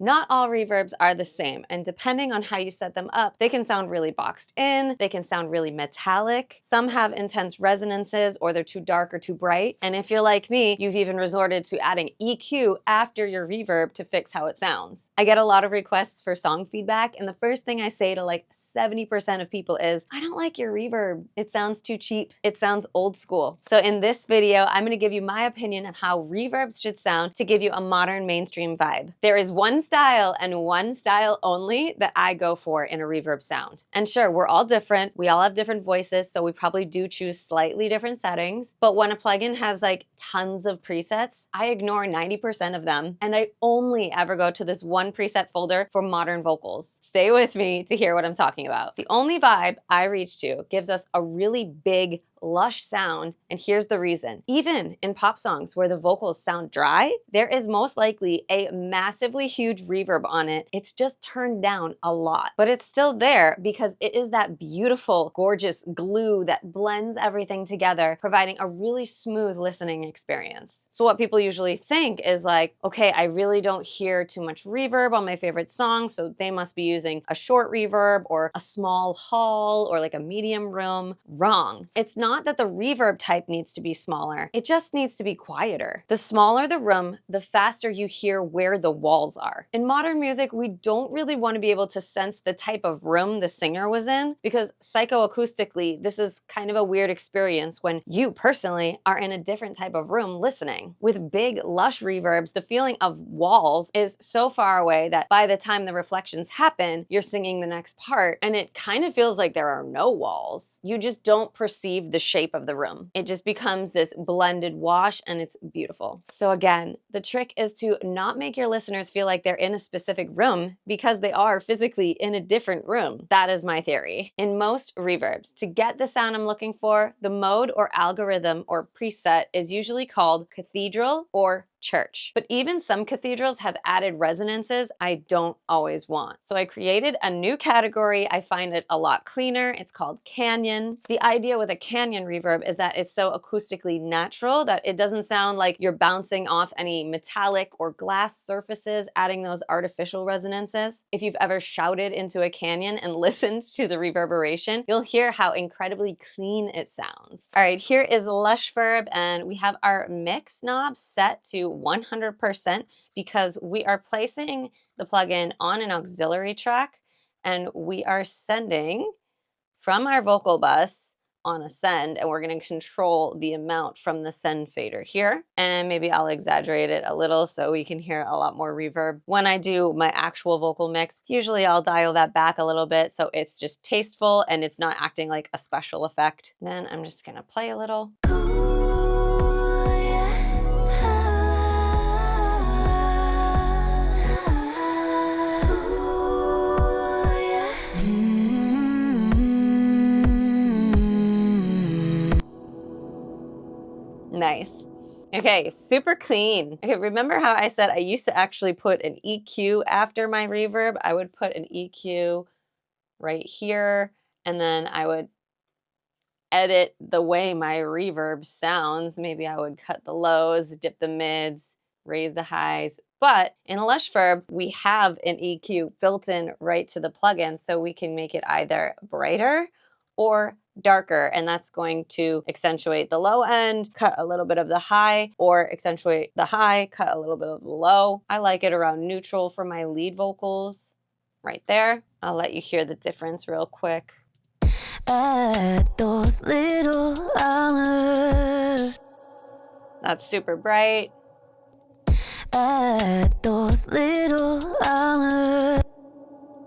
Not all reverbs are the same, and depending on how you set them up, they can sound really boxed in, they can sound really metallic, some have intense resonances or they're too dark or too bright, and if you're like me, you've even resorted to adding EQ after your reverb to fix how it sounds. I get a lot of requests for song feedback, and the first thing I say to like 70% of people is, I don't like your reverb. It sounds too cheap. It sounds old school. So in this video, I'm gonna give you my opinion of how reverbs should sound to give you a modern mainstream vibe. There is one style and one style only that I go for in a reverb sound. And sure, we're all different. We all have different voices, so we probably do choose slightly different settings. But when a plugin has like tons of presets, I ignore 90% of them, and I only ever go to this one preset folder for modern vocals. Stay with me to hear what I'm talking about. The only vibe I reach to gives us a really big, lush sound, and here's the reason. Even in pop songs where the vocals sound dry, there is most likely a massively huge reverb on it. It's just turned down a lot, but it's still there because it is that beautiful, gorgeous glue that blends everything together, providing a really smooth listening experience. So what people usually think is like, okay, I really don't hear too much reverb on my favorite song, so they must be using a short reverb or a small hall or like a medium room. Wrong. It's not that the reverb type needs to be smaller, it just needs to be quieter. The smaller the room, the faster you hear where the walls are. In modern music, we don't really want to be able to sense the type of room the singer was in, because psychoacoustically, this is kind of a weird experience when you personally are in a different type of room listening. With big, lush reverbs, the feeling of walls is so far away that by the time the reflections happen, you're singing the next part, and it kind of feels like there are no walls. You just don't perceive the shape of the room. It just becomes this blended wash, and it's beautiful. So again, the trick is to not make your listeners feel like they're in a specific room because they are physically in a different room. That is my theory. In most reverbs, to get the sound I'm looking for, the mode or algorithm or preset is usually called Cathedral or church. But even some cathedrals have added resonances I don't always want. So I created a new category. I find it a lot cleaner. It's called Canyon. The idea with a canyon reverb is that it's so acoustically natural that it doesn't sound like you're bouncing off any metallic or glass surfaces, adding those artificial resonances. If you've ever shouted into a canyon and listened to the reverberation, you'll hear how incredibly clean it sounds. All right, here is Lush Verb, and we have our mix knob set to 100% because we are placing the plugin on an auxiliary track, and we are sending from our vocal bus on a send, and we're going to control the amount from the send fader here. And maybe I'll exaggerate it a little so we can hear a lot more reverb. When I do my actual vocal mix, usually I'll dial that back a little bit so it's just tasteful and it's not acting like a special effect. Then I'm just going to play a little. Nice. Okay, super clean. Okay, remember how I said I used to actually put an EQ after my reverb? I would put an EQ right here, and then I would edit the way my reverb sounds. Maybe I would cut the lows, dip the mids, raise the highs. But in a Lush Verb, we have an EQ built in right to the plugin, so we can make it either brighter or darker, and that's going to accentuate the low end, cut a little bit of the high, or accentuate the high, cut a little bit of the low. I like it around neutral for my lead vocals, right there. I'll let you hear the difference real quick. At those little hours. That's super bright. At those little hours.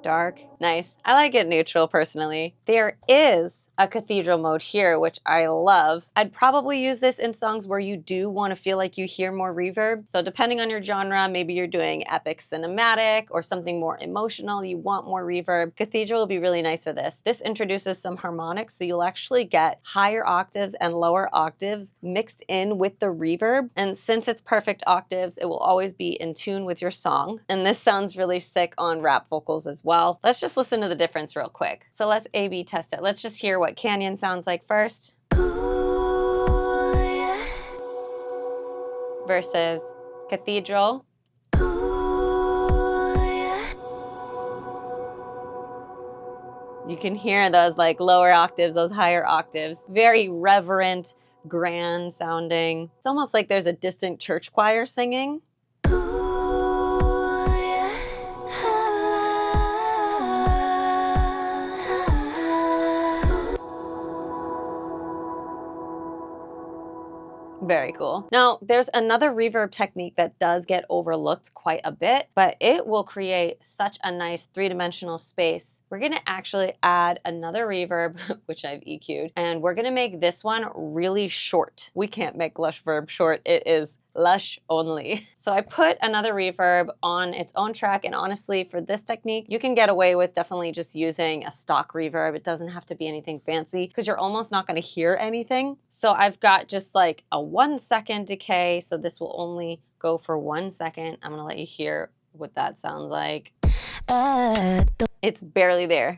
Dark. Nice. I like it neutral personally. There is a cathedral mode here, which I love. I'd probably use this in songs where you do want to feel like you hear more reverb. So depending on your genre, maybe you're doing epic cinematic or something more emotional, you want more reverb. Cathedral will be really nice for this. This introduces some harmonics, so you'll actually get higher octaves and lower octaves mixed in with the reverb. And since it's perfect octaves, it will always be in tune with your song. And this sounds really sick on rap vocals as well. Let's just listen to the difference real quick. So let's A/B test it. Let's just hear what Canyon sounds like first. Ooh, yeah. Versus Cathedral. Ooh, You can hear those like lower octaves, those higher octaves. Very reverent, grand sounding. It's almost like there's a distant church choir singing. Very cool. Now, there's another reverb technique that does get overlooked quite a bit, but it will create such a nice three-dimensional space. We're gonna actually add another reverb, which I've EQ'd, and we're gonna make this one really short. We can't make Lush Verb short. It is Lush only. So I put another reverb on its own track, and honestly, for this technique, you can get away with definitely just using a stock reverb. It doesn't have to be anything fancy because you're almost not gonna hear anything. So I've got just like a 1 second decay, so this will only go for 1 second. I'm gonna let you hear what that sounds like. It's barely there.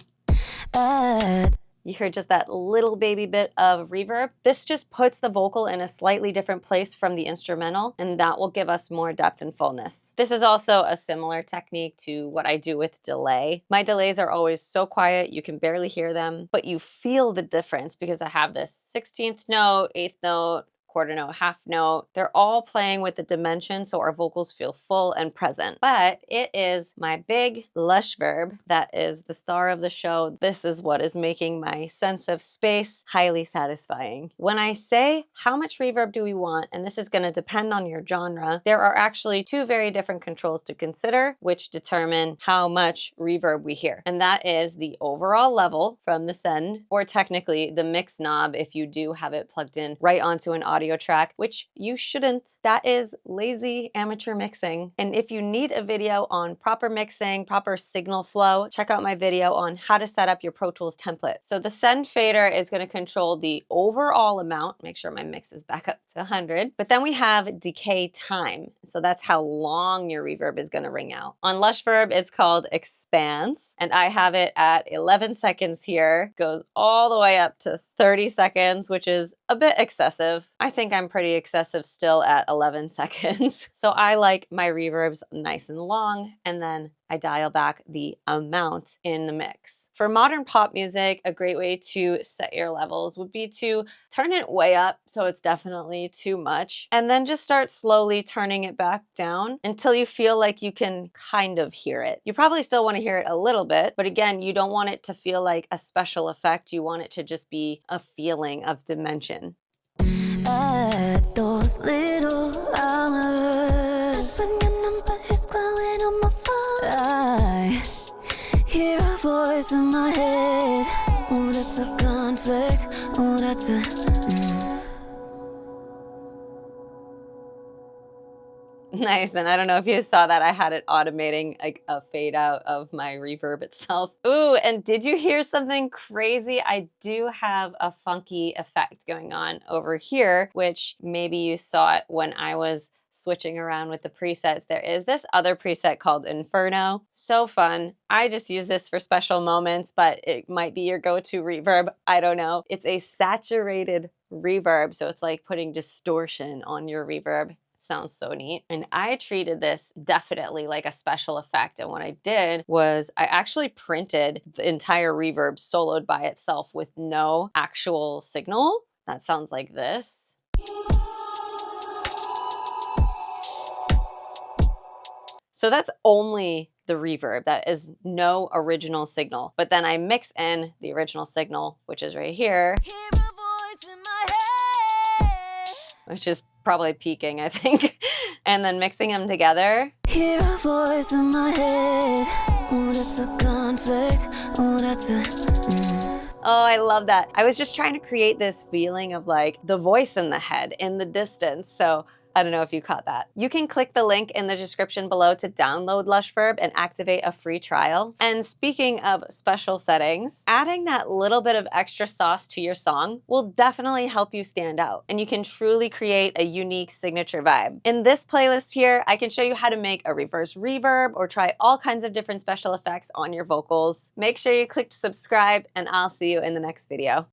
You hear just that little baby bit of reverb. This just puts the vocal in a slightly different place from the instrumental, and that will give us more depth and fullness. This is also a similar technique to what I do with delay. My delays are always so quiet, you can barely hear them, but you feel the difference because I have this 16th note, 8th note, quarter note, half note. They're all playing with the dimension so our vocals feel full and present. But it is my big Lush verb that is the star of the show. This is what is making my sense of space highly satisfying. When I say how much reverb do we want, and this is going to depend on your genre, there are actually two very different controls to consider which determine how much reverb we hear. And that is the overall level from the send, or technically the mix knob if you do have it plugged in right onto an audio track, which you shouldn't. That is lazy amateur mixing. And if you need a video on proper mixing, proper signal flow, check out my video on how to set up your Pro Tools template. So the send fader is going to control the overall amount. Make sure my mix is back up to 100. But then we have decay time. So that's how long your reverb is going to ring out. On Lush Verb, it's called expanse, and I have it at 11 seconds here. Goes all the way up to 30 seconds, which is a bit excessive. I think I'm pretty excessive still at 11 seconds. So I like my reverbs nice and long, and then I dial back the amount in the mix. For modern pop music, a great way to set your levels would be to turn it way up, so it's definitely too much, and then just start slowly turning it back down until you feel like you can kind of hear it. You probably still want to hear it a little bit, but again, you don't want it to feel like a special effect. You want it to just be a feeling of dimension. At those little hours when your number is glowing on my phone, I hear a voice in my head. Oh, that's a conflict. Oh, that's a Nice, and I don't know if you saw that, I had it automating like a fade out of my reverb itself. Ooh, and did you hear something crazy? I do have a funky effect going on over here, which maybe you saw it when I was switching around with the presets. There is this other preset called Inferno. So fun. I just use this for special moments, but it might be your go-to reverb. I don't know. It's a saturated reverb, so it's like putting distortion on your reverb. Sounds so neat. And I treated this definitely like a special effect. And what I did was I actually printed the entire reverb soloed by itself with no actual signal. That sounds like this. So that's only the reverb. That is no original signal. But then I mix in the original signal, which is right here, which is probably peaking, I think, and then mixing them together. hear a voice in my head. Oh, that's a conflict. Oh, that's a Oh, I love that. I was just trying to create this feeling of like the voice in the head in the distance. So I don't know if you caught that. You can click the link in the description below to download Lush Verb and activate a free trial. And speaking of special settings, adding that little bit of extra sauce to your song will definitely help you stand out, and you can truly create a unique signature vibe. In this playlist here, I can show you how to make a reverse reverb or try all kinds of different special effects on your vocals. Make sure you click subscribe, and I'll see you in the next video.